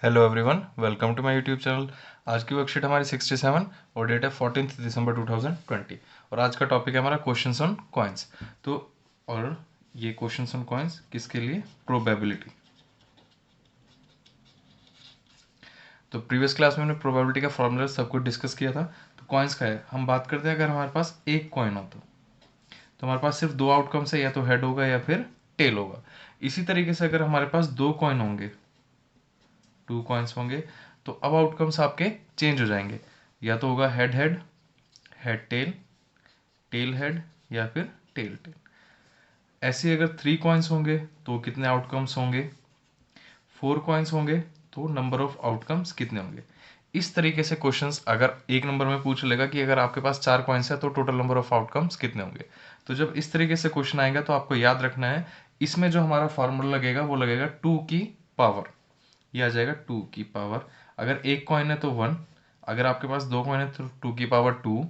Hello everyone, welcome to my YouTube channel. आज की worksheet हमारी 67 और डेट है 14 दिसंबर 2020 और आज का टॉपिक है हमारा क्वेश्चंस ऑन कॉइन्स। तो और ये क्वेश्चंस ऑन कॉइन्स किसके लिए? प्रोबेबिलिटी। तो प्रीवियस क्लास में हमने प्रोबेबिलिटी का फॉर्मूला सब कुछ डिस्कस किया था। तो कॉइन्स का है, हम बात करते हैं अगर हमारे पास एक कॉइन हो तो हमारे पास सिर्फ दो आउटकम्स है, या तो हेड होगा या फिर टेल होगा। इसी तरीके से अगर हमारे पास दो कॉइन होंगे, टू कॉइन्स होंगे, तो अब आउटकम्स आपके चेंज हो जाएंगे। या तो होगा head head, head tail, tail head, या फिर टेल टेल। ऐसे अगर थ्री कॉइन्स होंगे तो कितने आउटकम्स होंगे? फोर कॉइन्स होंगे तो नंबर ऑफ आउटकम्स कितने होंगे? इस तरीके से क्वेश्चंस अगर एक नंबर में पूछ लेगा कि अगर आपके पास चार कॉइन्स है तो टोटल नंबर ऑफ आउटकम्स कितने होंगे। तो जब इस तरीके से क्वेश्चन आएगा तो आपको याद रखना है, इसमें जो हमारा फॉर्मूला लगेगा वो लगेगा टू की पावर। ये आ जाएगा टू की पावर। अगर एक कॉइन है तो वन, अगर आपके पास दो कॉइन है तो टू की पावर टू,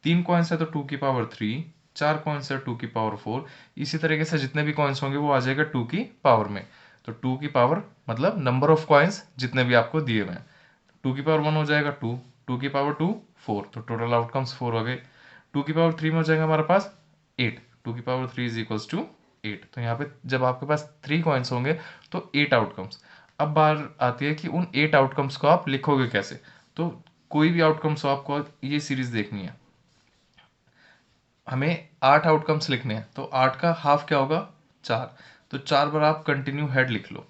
तीन कॉइन्स है तो टू की पावर थ्री, चार कॉइन्स है टू की पावर फोर। इसी तरीके से जितने भी कॉइन्स होंगे वो आ जाएगा टू की पावर में। तो टू की पावर मतलब नंबर ऑफ कॉइन्स जितने भी आपको दिए हुए हैं। टू की पावर वन हो जाएगा टू, टू की पावर टू फोर, तो टोटल आउटकम्स फोर हो गए। टू की पावर थ्री में हो जाएगा हमारे पास एट, टू की power three is equals to eight. तो यहाँ पे जब आपके पास थ्री कॉइन्स होंगे तो एट आउटकम्स। अब बात आती है कि उन एट आउटकम्स को आप लिखोगे कैसे। तो कोई भी आउटकम्स हो, आपको ये सीरीज देखनी है। हमें आठ आउटकम्स लिखने हैं, तो आठ का हाफ क्या होगा? चार। तो चार बार आप कंटिन्यू हेड लिख लो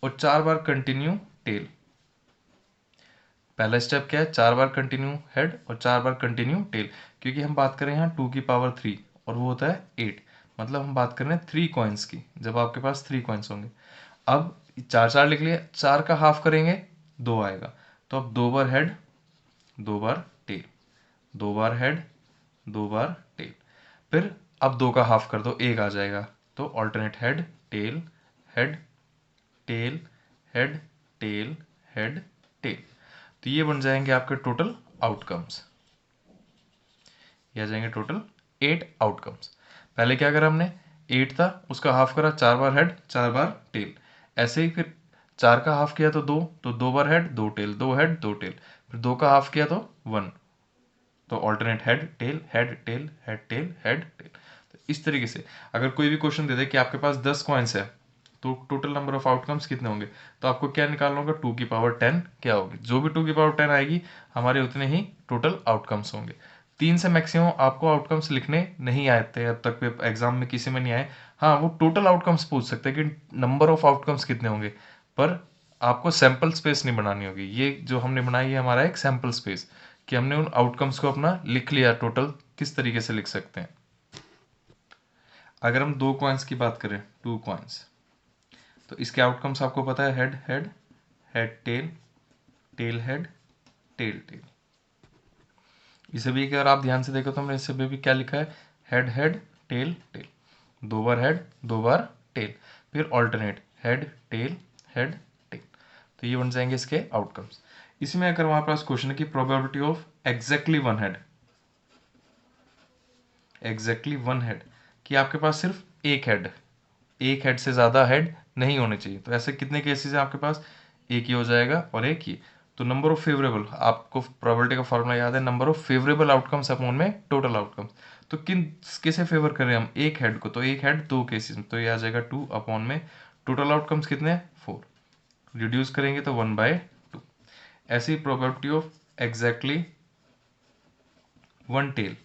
और चार बार कंटिन्यू टेल। पहला स्टेप क्या है? चार बार कंटिन्यू हेड और चार बार कंटिन्यू टेल, क्योंकि हम बात करें यहाँ टू की पावर थ्री और वो होता है एट। मतलब हम बात कर रहे हैं थ्री कॉइन्स की, जब आपके पास थ्री कॉइन्स होंगे। अब चार चार लिख लिया, चार का हाफ करेंगे दो आएगा। तो अब दो बार हेड, दो बार टेल, दो बार हेड, दो बार टेल। फिर अब दो का हाफ कर दो, एक आ जाएगा। तो alternate head tail, head tail, head tail, head tell. तो ये बन जाएंगे आपके टोटल आउटकम्स। ये आ जाएंगे टोटल एट आउटकम्स। पहले क्या करा हमने? एट था, उसका हाफ करा, चार बार हेड चार बार टेल। ऐसे ही फिर चार का हाफ किया तो दो बार हेड दो टेल, दो हेड दो टेल। फिर दो का हाफ किया तो वन, तो alternate head tail head tail head tail head tell. तो इस तरीके से अगर कोई भी क्वेश्चन दे दे कि आपके पास 10 कॉइन्स है तो टोटल नंबर ऑफ आउटकम्स कितने होंगे, तो आपको क्या निकालना होगा? टू की पावर 10 क्या होगी? जो भी टू की पावर 10 आएगी हमारे उतने ही टोटल आउटकम्स होंगे। तीन से मैक्सिमम आपको आउटकम्स लिखने नहीं आते अब तक, एग्जाम में किसी में नहीं आए। हाँ, वो टोटल आउटकम्स पूछ सकते हैं कि नंबर ऑफ आउटकम्स कितने होंगे, पर आपको सैंपल स्पेस नहीं बनानी होगी। ये जो हमने बनाई है हमारा एक सैंपल स्पेस, कि हमने उन आउटकम्स को अपना लिख लिया टोटल किस तरीके से लिख सकते हैं। अगर हम दो कॉइन्स की बात करें, टू कॉइन्स, तो इसके आउटकम्स आपको पता है, head head, head tail, tail head, tail tail. इसे भी अगर आप ध्यान से देखो तो हमने इसे भी क्या लिखा है? हेड हेड टेल टेल, दो बार हेड दो बार टेल, फिर alternate head tail head tell. तो ये बन जाएंगे इसके आउटकम्स। इसमें अगर हमारे पास क्वेश्चन है कि probability of exactly one head, exactly one head, कि आपके पास सिर्फ एक हेड, एक हेड से ज़्यादा हेड नहीं होने चाहिए। तो ऐसे कितने केसेस हैं आपके पास? एक ही हो जाएगा और एक ही। तो नंबर ऑफ फेवरेबल, आपको प्रोबेबिलिटी का फॉर्मूला याद है, number of favourable outcomes upon में टोटल आउटकम्स। तो किसे फेवर करें हम? एक हेड को, तो एक हेड दो केसेस में, तो ये आ जाएगा टू अपॉन में टोटल आउटकम्स कितने हैं? फोर। रिड्यूस करेंगे तो वन बाय टू। ऐसी probability of exactly one tail,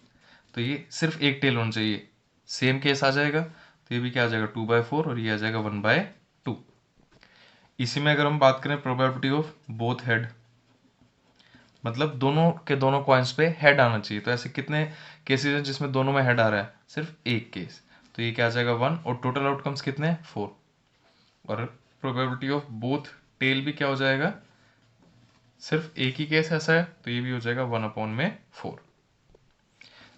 तो ये सिर्फ एक टेल होना चाहिए, सेम केस आ जाएगा। तो ये भी क्या आ जाएगा? टू बाय फोर, और ये आ जाएगा वन बाय टू। इसी में अगर हम बात करें प्रोबेबिलिटी ऑफ बोथ हेड, मतलब दोनों के दोनों कॉइन्स पे हेड आना चाहिए, तो ऐसे कितने केसेस हैं जिसमें दोनों में हेड आ रहा है? सिर्फ एक केस। तो ये क्या आ जाएगा? वन, और टोटल आउटकम्स कितने हैं? फोर। और प्रोबेबिलिटी ऑफ बोथ टेल भी क्या हो जाएगा? सिर्फ एक ही केस ऐसा है, तो ये भी हो जाएगा वन अपॉन में फोर।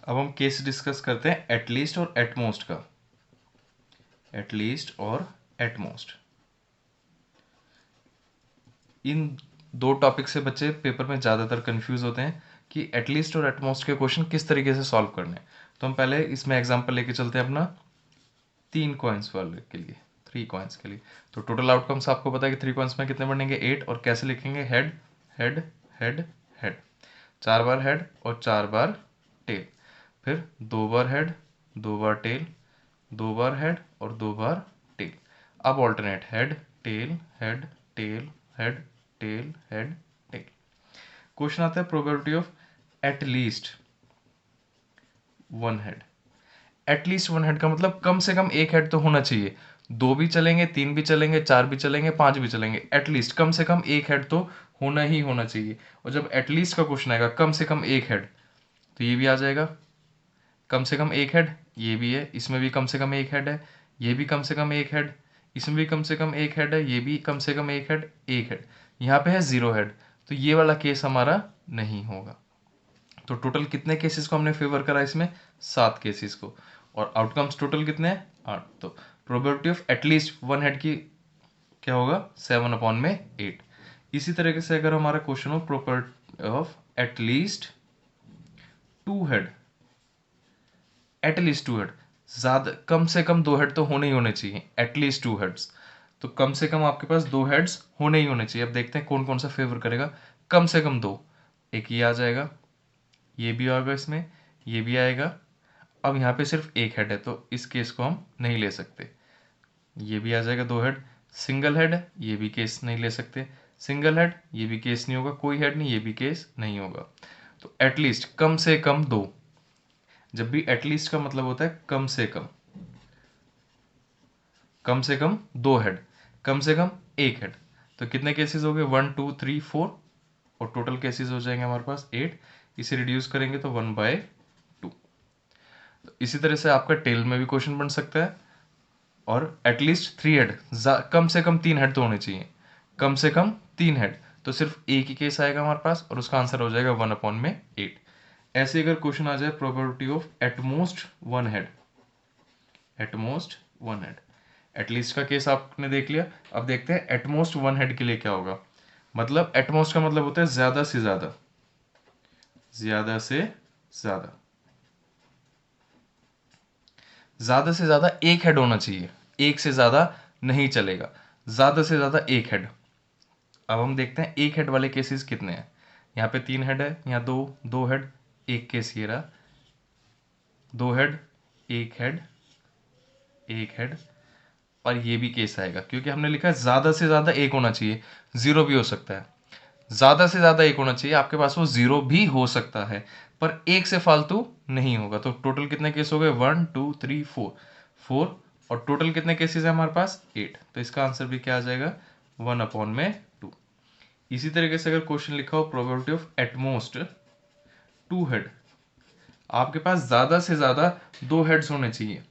अब हम केस डिस्कस करते हैं एटलीस्ट और एटमोस्ट का। एटलीस्ट और एटमोस्ट, इन दो टॉपिक से बच्चे पेपर में ज़्यादातर कंफ्यूज होते हैं कि एटलीस्ट और एटमोस्ट के क्वेश्चन किस तरीके से सॉल्व करने हैं। तो हम पहले इसमें एग्जांपल लेके चलते हैं अपना तीन कॉइन्स वाले के लिए, 3 कॉइन्स के लिए। तो टोटल आउटकम्स आपको पता है कि 3 कॉइन्स में कितने बनेंगे 8, और कैसे लिखेंगे हेड हेड हेड हेड, 4 बार हेड और 4 बार टेल, फिर 2 बार हेड 2 बार टेल, 2 बार हेड और 2 बार टेल। अब alternate head tail head tail head tail head tell. Question आता है probability of at least one head. At least one head का मतलब कम से कम एक हेड तो होना चाहिए। 2 भी चलेंगे, 3 भी चलेंगे, 4 भी चलेंगे, 5 भी चलेंगे, एटलीस्ट कम से कम एक हेड तो होना ही होना चाहिए। और जब एटलीस्ट का क्वेश्चन आएगा कम से कम एक हेड, तो ये भी आ जाएगा कम से कम एक हेड, ये भी है, इसमें भी कम से कम एक हेड है, ये भी कम से कम एक हेड, इसमें भी कम से कम एक हेड है, ये भी कम से कम एक हेड, एक हेड, यहाँ पे है 0 हेड, तो ये वाला केस हमारा नहीं होगा। तो टोटल कितने केसेस को हमने फेवर करा इसमें 7 केसेस को, और आउटकम्स टोटल कितने हैं 8। तो probability of at least one head की क्या होगा 7/8। इसी तरीके से अगर हमारा क्वेश्चन हो probability of at least to head, at least to head, ज्यादा कम से कम 2 हेड तो होने ही होने चाहिए, एटलीस्ट 2 हेड्स, तो कम से कम आपके पास 2 हेड्स होने ही होने चाहिए। अब देखते हैं कौन कौन सा फेवर करेगा कम से कम 2। एक ये आ जाएगा, ये भी आएगा, इसमें ये भी आएगा। अब यहाँ पे सिर्फ एक हेड है तो इस केस को हम नहीं ले सकते। ये भी आ जाएगा 2 हेड, सिंगल हेड है, ये भी केस नहीं ले सकते, सिंगल हेड ये भी केस नहीं होगा, कोई हेड नहीं, ये भी केस नहीं होगा। तो एटलीस्ट कम से कम 2, जब भी एटलीस्ट का मतलब होता है कम से कम 2 हेड, कम से कम एक हेड। तो कितने केसेस हो गए 1 2 3 4, और टोटल केसेस हो जाएंगे हमारे पास 8। इसे रिड्यूस करेंगे तो 1/2। तो इसी तरह से आपका टेल में भी क्वेश्चन बन सकता है, और एटलीस्ट 3 हेड, कम से कम 3 हेड तो होने चाहिए, कम से कम 3 हेड, तो सिर्फ एक ही केस आएगा हमारे पास और उसका आंसर हो जाएगा 1/8। ऐसे अगर क्वेश्चन आ जाए probability of at most one head, at most one head, at least का केस आपने देख लिया। अब देखते हैं एटमोस्ट वन हेड के लिए क्या होगा। मतलब एटमोस्ट का मतलब होता है ज्यादा से ज्यादा, ज्यादा से ज्यादा, ज्यादा से ज्यादा एक हेड होना चाहिए, एक से ज्यादा नहीं चलेगा, ज्यादा से ज्यादा एक हेड। अब हम देखते हैं एक हेड वाले केसेस कितने हैं। यहाँ पे 3 हेड है, यहाँ 2 हेड, एक केस ये रहा, 2 हेड, एक हेड, एक हेड, और ये भी केस आएगा क्योंकि हमने लिखा है ज्यादा से ज्यादा एक होना चाहिए, 0 भी हो सकता है, ज्यादा से ज्यादा एक होना चाहिए, आपके पास वो 0 भी हो सकता है पर एक से फालतू नहीं होगा। तो टोटल कितने केस हो गए 1 2 3 4, 4, और टोटल कितने केसेस है हमारे पास 8। तो इसका आंसर भी क्या आ जाएगा 1/2। इसी तरीके से अगर क्वेश्चन लिखा हो प्रोबेबिलिटी ऑफ एटमोस्ट 2 हेड, आपके पास ज्यादा से ज्यादा 2 हेड्स होने चाहिए,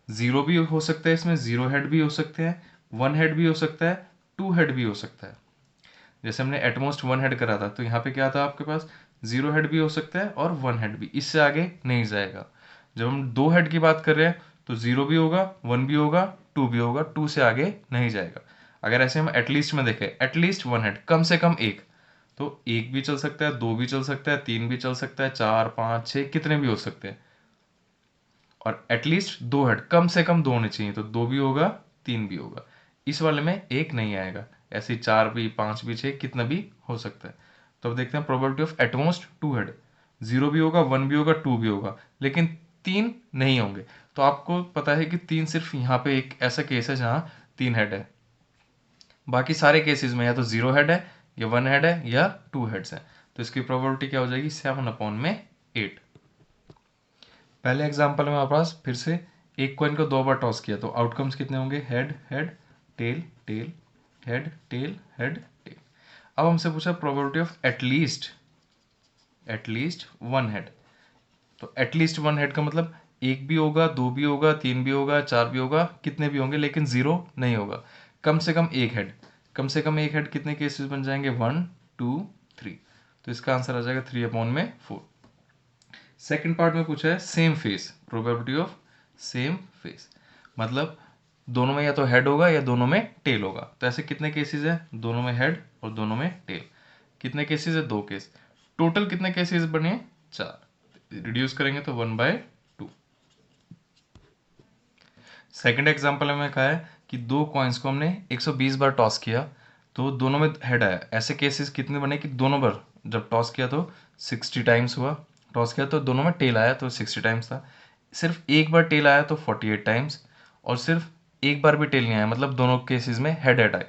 0 भी हो सकता है, इसमें 0 हेड भी हो सकते हैं, 1 हेड भी हो सकता है, 2 हेड भी हो सकता है। जैसे हमने एटमोस्ट 1 हेड करा था तो यहाँ पे क्या था आपके पास 0 हेड भी हो सकता है और 1 हेड भी, इससे आगे नहीं जाएगा। जब हम 2 हेड की बात कर रहे हैं तो 0 भी होगा, 1 भी होगा, 2 भी होगा, 2 से आगे नहीं जाएगा। अगर ऐसे हम एटलीस्ट में देखें, एटलीस्ट 1 हेड, कम से कम एक, तो एक भी चल सकता है, 2 भी चल सकता है, 3 भी चल सकता है, 4 5 6 कितने भी हो सकते हैं। और एटलीस्ट 2 हेड, कम से कम 2 होने चाहिए, तो 2 भी होगा, 3 भी होगा, इस वाले में एक नहीं आएगा। ऐसे 4 भी, 5 भी, 6 कितना भी हो सकता है। तो अब देखते हैं प्रोबेबिलिटी ऑफ एटमोस्ट 2 हेड, 0 भी होगा, 1 भी होगा, 2 भी होगा, लेकिन 3 नहीं होंगे। तो आपको पता है कि 3 सिर्फ यहाँ पे एक ऐसा केस है जहाँ 3 हेड है, बाकी सारे केसेस में या तो 0 हेड है, या 1 हेड है, या 2 हेड्स है। तो इसकी प्रोबेबिलिटी क्या हो जाएगी 7/8। पहले एग्जांपल में हमारे पास फिर से एक कॉइन को 2 बार टॉस किया तो आउटकम्स कितने होंगे head head tail tail, head tail head tail. अब हमसे पूछा probability of at least one head. तो एटलीस्ट वन हेड का मतलब एक भी होगा, 2 भी होगा, 3 भी होगा, 4 भी होगा, कितने भी होंगे, लेकिन 0 नहीं होगा। कम से कम एक हेड, कम से कम एक हेड कितने केसेस बन जाएंगे 1 2 3, तो इसका आंसर आ जाएगा 3/4। सेकंड पार्ट में पूछा है same face, probability of same face, मतलब दोनों में या तो हेड होगा या दोनों में टेल होगा। तो ऐसे कितने केसेस है, दोनों में हेड और दोनों में टेल। कितने केसेस है 2 केस, टोटल कितने केसेस बने 4, रिड्यूस करेंगे तो 1/2। सेकंड एग्जांपल में कहा है कि दो कॉइन्स को हमने 120 बार टॉस किया तो दोनों में हेड आया। ऐसे केसेस कितने बने कि दोनों बार जब टॉस किया तो 60 टाइम्स हुआ, टॉस किया तो दोनों में टेल आया तो 60 टाइम्स था, सिर्फ एक बार टेल आया तो 48 टाइम्स, और सिर्फ एक बार भी टेल नहीं आया मतलब दोनों केसेस में हेड हेड आए।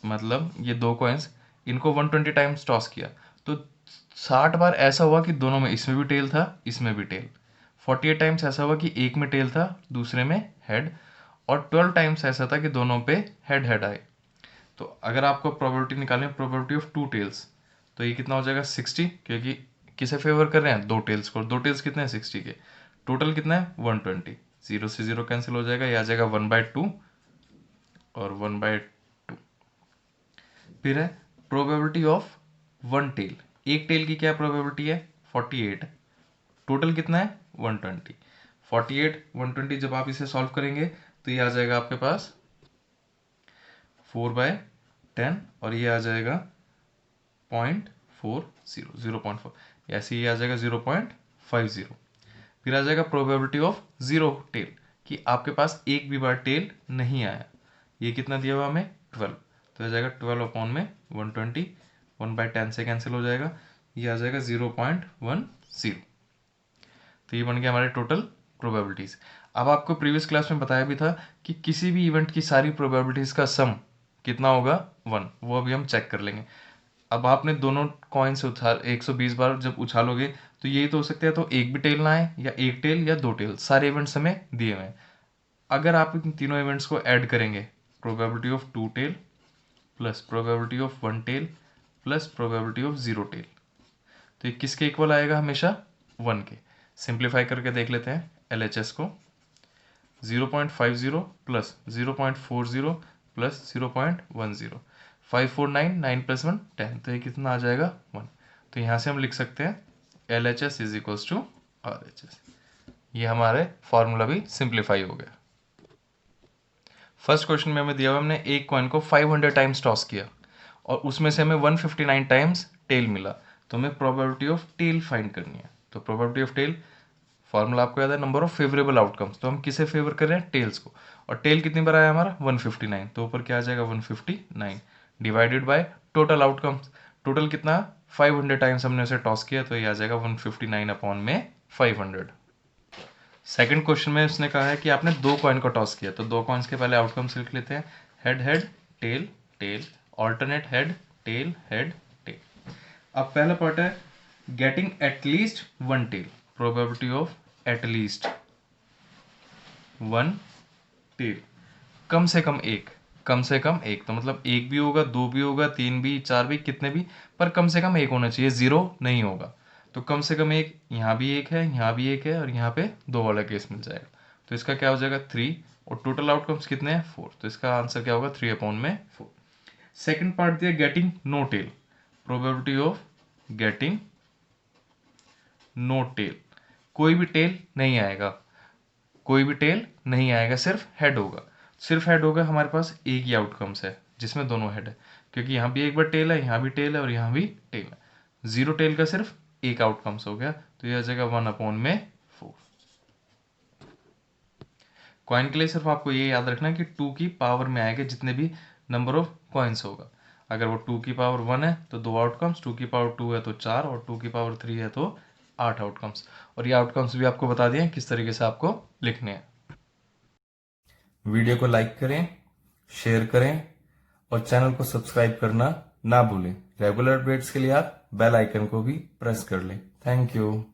मतलब ये दो कॉइन्स, इनको 120 टाइम्स टॉस किया तो 60 बार ऐसा हुआ कि दोनों में, इसमें भी टेल था इसमें भी टेल। 48 टाइम्स ऐसा हुआ कि एक में टेल था दूसरे में हेड, और 12 टाइम्स ऐसा था कि दोनों पे हेड हेड आए। तो अगर आपको प्रोबेबिलिटी निकालनी है, प्रोबेबिलिटी ऑफ टू टेल्स, तो ये कितना हो जाएगा 60, क्योंकि किसे फेवर कर रहे हैं, दो टेल्स को। दो टेल्स कितने हैं 60 के, टोटल कितना है 120। जीरो से जीरो कैंसिल हो जाएगा, ये आ जाएगा 1/2 और 1/2। फिर है प्रोबेबिलिटी ऑफ वन टेल, एक टेल की क्या प्रोबेबिलिटी है 48, टोटल कितना है 120। 48 120 जब आप इसे सॉल्व करेंगे तो ये आ जाएगा आपके पास 4/10, और ये आ जाएगा 0.40 ऐसे ही आ जाएगा 0.50। फिर आ जाएगा प्रोबेबिलिटी ऑफ जीरो टेल, कि आपके पास एक भी बार टेल नहीं आया। ये कितना दिया हुआ हमें 12, तो आ जाएगा 12 में 120, 1/10 से कैंसिल हो जाएगा, ये आ जाएगा 0.10। तो ये बन गया हमारे टोटल प्रोबेबिलिटीज। अब आपको प्रीवियस क्लास में बताया भी था कि किसी भी इवेंट की सारी प्रोबेबिलिटीज का सम कितना होगा 1, वो अभी हम चेक कर लेंगे। अब आपने दोनों कॉइन्स उछाल 120 बार जब उछालोगे तो यही तो हो सकता है, तो एक भी टेल ना आए या एक टेल या दो टेल, सारे इवेंट्स हमें दिए हुए हैं। अगर आप इन तीनों इवेंट्स को ऐड करेंगे, probability of two tail plus probability of one tail plus probability of zero tail, तो ये किसके इक्वल आएगा हमेशा 1 के। सिंप्लीफाई करके देख लेते हैं LHS को, 0.50 प्लस 0.40 प्लस 0.10, 549, 9 प्लस 1 10, तो ये कितना आ जाएगा 1। तो यहाँ से हम लिख सकते हैं LHS is equals to RHS। ये हमारे फॉर्मूला भी सिंप्लीफाई हो गया। फर्स्ट क्वेश्चन में हमें दिया हुआ, हमने एक कॉइन को 500 टाइम्स टॉस किया और उसमें से हमें 159 टाइम्स टेल मिला, तो हमें प्रोबेबिलिटी ऑफ टेल फाइंड करनी है। तो प्रोबेबिलिटी ऑफ टेल फॉर्मूला आपको याद है, नंबर ऑफ फेवरेबल आउटकम्स, तो हम किसे फेवर कर रहे हैं टेल्स को, और टेल कितनी बार आया हमारा 159, तो ऊपर क्या आ जाएगा 159 divided by total outcomes. Total कितना 500 टाइम्स हमने उसे टॉस किया, तो ये आ जाएगा 159 अपॉन में 500। सेकंड क्वेश्चन में उसने कहा है कि आपने दो कॉइन को टॉस किया, तो दो कॉइन्स के पहले आउटकम्स लिख लेते हैं, head head tail tail, alternate head tail head tail. अब पहला पार्ट है getting at least one tail, probability of at least one tail, कम से कम एक, कम से कम एक, तो मतलब एक भी होगा, दो भी होगा, तीन भी, चार भी, कितने भी, पर कम से कम एक होना चाहिए, जीरो नहीं होगा। तो कम से कम एक, यहाँ भी एक है, यहाँ भी एक है, और यहाँ पे दो वाला केस मिल जाएगा, तो इसका क्या हो जाएगा 3, और टोटल आउटकम्स कितने हैं 4, तो इसका आंसर क्या होगा 3 अपॉन में 4। सेकंड पार्ट दिया getting no tail, probability of getting no tail, कोई भी टेल नहीं आएगा, कोई भी टेल नहीं आएगा, सिर्फ हेड होगा। सिर्फ हेड होगा, हमारे पास एक ही आउटकम्स है जिसमें दोनों हेड है, क्योंकि यहाँ भी एक बार टेल है, यहाँ भी टेल है, और यहाँ भी टेल है। जीरो टेल का सिर्फ एक आउटकम्स हो गया, तो ये आ जाएगा 1 अपॉन में 4। कॉइन के लिए सिर्फ आपको ये याद रखना है कि 2 की पावर में आएगा जितने भी नंबर ऑफ कॉइन्स होगा। अगर वो 2 की पावर 1 है तो 2 आउटकम्स, 2 की पावर 2 है तो 4, और 2 की पावर 3 है तो 8 आउटकम्स। और ये आउटकम्स भी आपको बता दिए किस तरीके से आपको लिखने हैं। वीडियो को लाइक करें, शेयर करें, और चैनल को सब्सक्राइब करना ना भूलें। रेगुलर अपडेट्स के लिए आप बेल आइकन को भी प्रेस कर लें। Thank you.